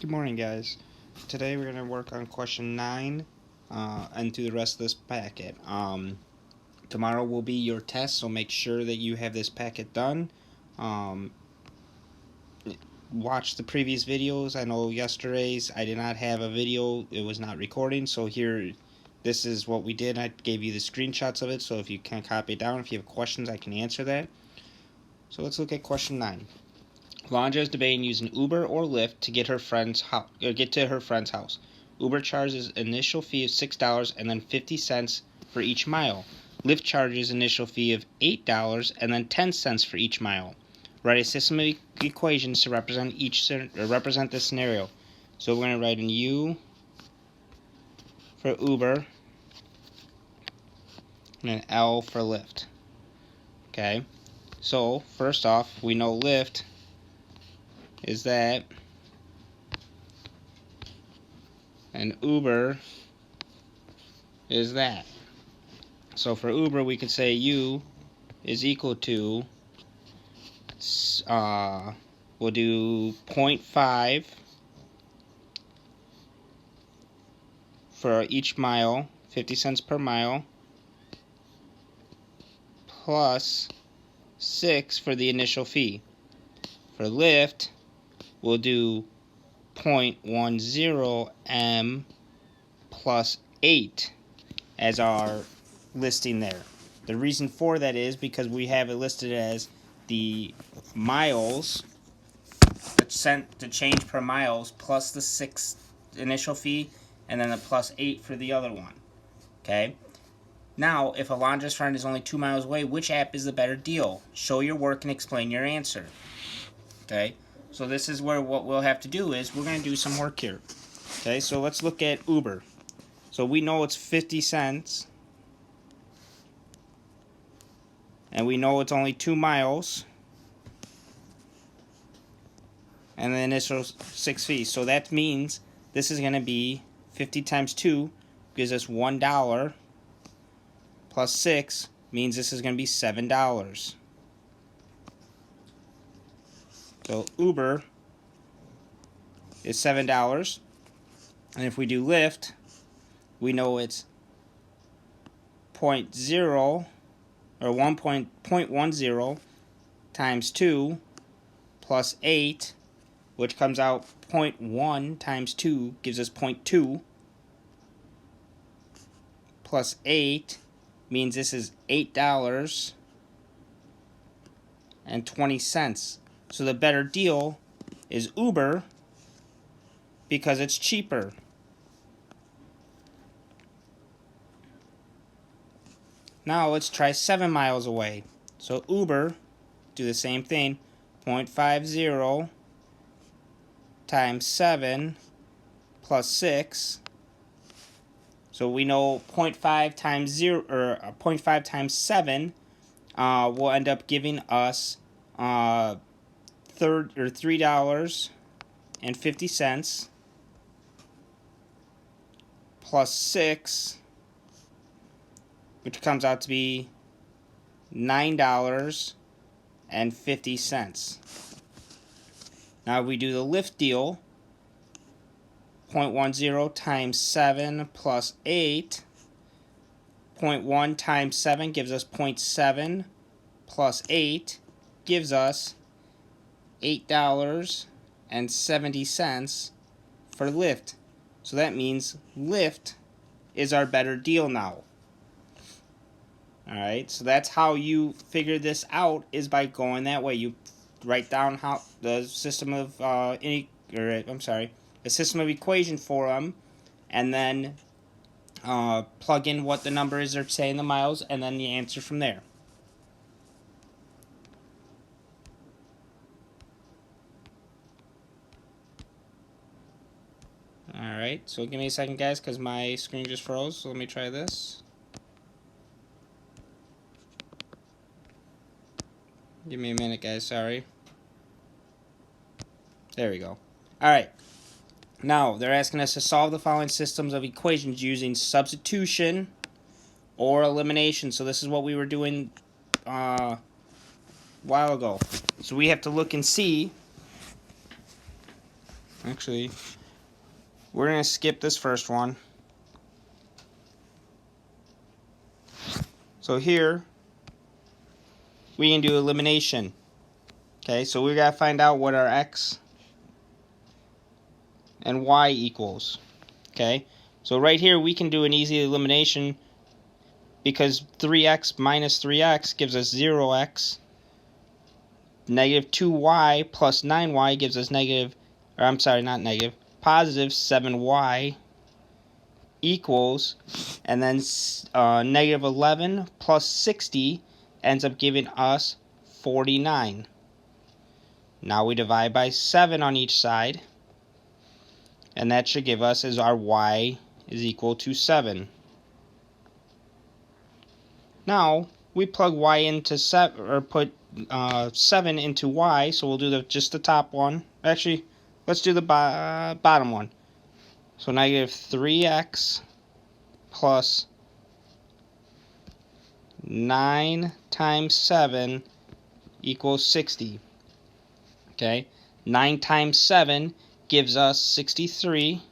Good morning, guys. Today we're going to work on question 9 and through the rest of this packet. Tomorrow will be your test, so make sure that you have this packet done. Watch the previous videos. I know yesterday's I did not have a video. It was not recording, so here, this is what we did. I gave you the screenshots of it, so if you can copy it down, if you have questions, I can answer that. So let's look at question 9. Alondra is debating using Uber or Lyft to get to her friend's house. Uber charges initial fee of $6 and then 50 cents for each mile. Lyft charges initial fee of $8 and then 10 cents for each mile. Write a system of equations to represent this scenario. So we're going to write in U for Uber and an L for Lyft. Okay. So first off, we know Lyft is that, and Uber is that. So for Uber, we could say U is equal to, we'll do 0.5 for each mile, 50 cents per mile, plus 6 for the initial fee. For Lyft, we'll do 0.10 M plus 8 as our listing there. The reason for that is because we have it listed as the miles, the change per miles, plus the 6 initial fee, and then the plus 8 for the other one. Okay? Now, if Alondra's friend is only 2 miles away, which app is the better deal? Show your work and explain your answer. Okay? So this is where what we'll have to do is we're going to do some work here. Okay, so let's look at Uber. So we know it's 50 cents. And we know it's only 2 miles. And the initial 6 fees. So that means this is going to be 50 times 2 gives us $1. Plus 6 means this is going to be $7. So Uber is $7. And if we do Lyft, we know it's 0.0 or 1.10 times 2 plus 8, which comes out 0.1 times 2 gives us 0.2, plus 8 means this is $8.20. So the better deal is Uber because it's cheaper. Now let's try 7 miles away. So Uber, do the same thing, 0.50 times 7 plus 6. So we know 0.5 times 0 or 0.5 times 7 will end up giving us $3.50 plus 6, which comes out to be $9.50. Now we do the Lyft deal. 0.10 times 7 plus 8. 0.1 times 7 gives us 0.7 plus 8 gives us $8.70 for Lyft. So that means Lyft is our better deal now. Alright, so that's how you figure this out, is by going that way. You write down how the system of a system of equation for them, and then plug in what the number is they're saying the miles, and then the answer from there. Alright, so give me a second, guys, because my screen just froze. So let me try this. Give me a minute, guys, sorry. There we go. Alright. Now, they're asking us to solve the following systems of equations using substitution or elimination. So this is what we were doing a while ago. So we have to look and see Actually, we're going to skip this first one. So here, we can do elimination. Okay, so we got to find out what our x and y equals. Okay, so right here we can do an easy elimination because 3x minus 3x gives us 0x. Negative 2y plus 9y gives us positive 7y equals, and then negative 11 plus 60 ends up giving us 49. Now we divide by 7 on each side, and that should give us as our y is equal to 7. Now we plug y into 7, or put 7 into y, so we'll do just the top one. Actually, let's do the bottom one. So negative 3x plus 9 times 7 equals 60. Okay, 9 times 7 gives us 63.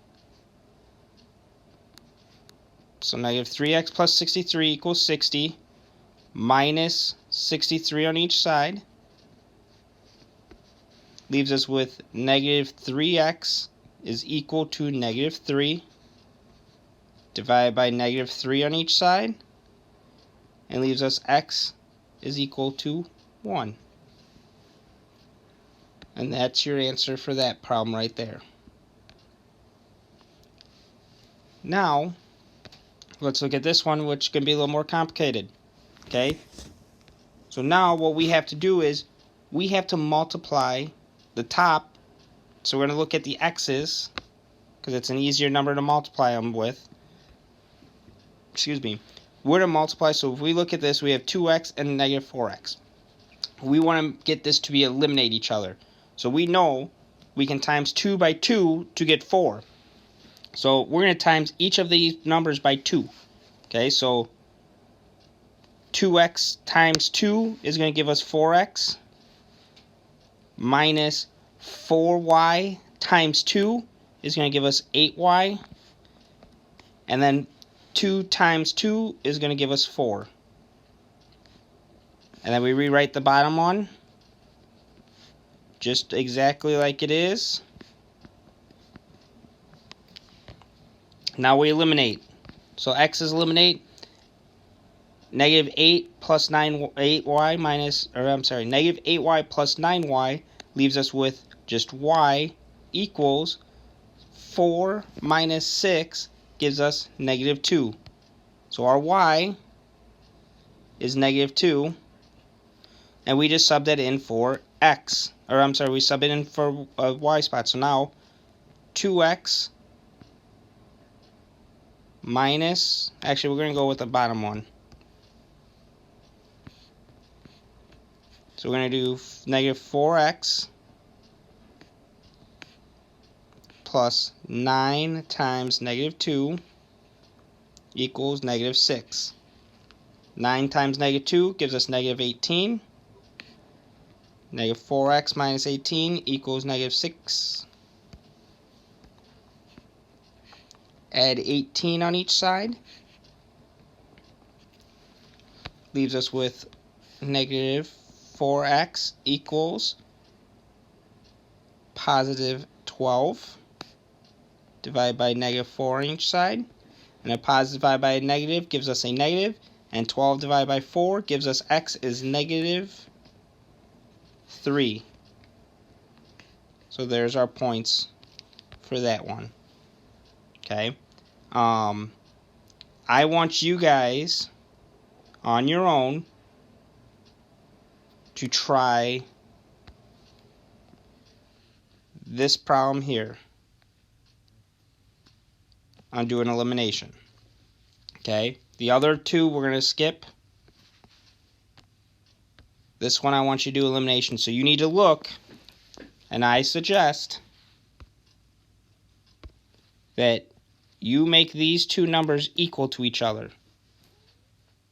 So negative 3x plus 63 equals 60. Minus 63 on each side leaves us with negative 3x is equal to negative 3 divided by negative 3 on each side, and leaves us x is equal to 1. And that's your answer for that problem right there. Now let's look at this one, which can be a little more complicated. Okay, so now what we have to do is we have to multiply the top. So we're going to look at the x's because it's an easier number to multiply them with. Excuse me. We're going to multiply, so if we look at this, we have 2x and negative 4x. We want to get this to eliminate each other. So we know we can times 2 by 2 to get 4. So we're going to times each of these numbers by 2. Okay, so 2x times 2 is going to give us 4x, minus 4y times 2 is going to give us 8y, and then 2 times 2 is going to give us 4. And then we rewrite the bottom one just exactly like it is. Now we eliminate. So x's eliminate. Negative 8 plus 8y minus, negative 8y plus 9y leaves us with just y equals 4 minus 6 gives us negative 2. So our y is negative 2, and we just subbed that in for x. We sub it in for a y spot. So now 2x minus, actually we're going to go with the bottom one. So we're going to do negative 4x plus 9 times negative 2 equals negative 6. 9 times negative 2 gives us negative 18. Negative 4x minus 18 equals negative 6. Add 18 on each side. Leaves us with negative 4x equals positive 12 divided by negative 4 on each side, and a positive divided by a negative gives us a negative, and 12 divided by 4 gives us x is negative 3. So there's our points for that one. Okay, I want you guys on your own to try this problem here on doing elimination. Okay, the other two we're going to skip. This one I want you to do elimination. So you need to look, and I suggest that you make these two numbers equal to each other.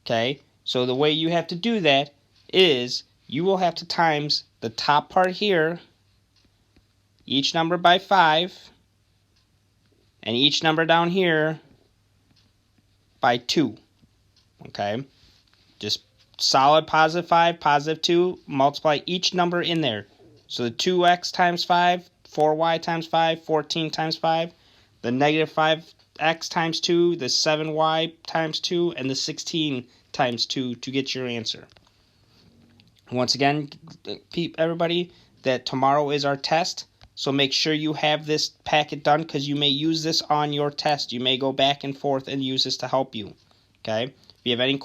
Okay, so the way you have to do that is you will have to times the top part here each number by 5, and each number down here by 2. Okay? Just solid positive 5, positive 2, multiply each number in there. So the 2x times 5, 4y times 5, 14 times 5, the negative 5x times 2, the 7y times 2, and the 16 times 2 to get your answer. Once again, everybody, that tomorrow is our test, so make sure you have this packet done because you may use this on your test. You may go back and forth and use this to help you. Okay? If you have any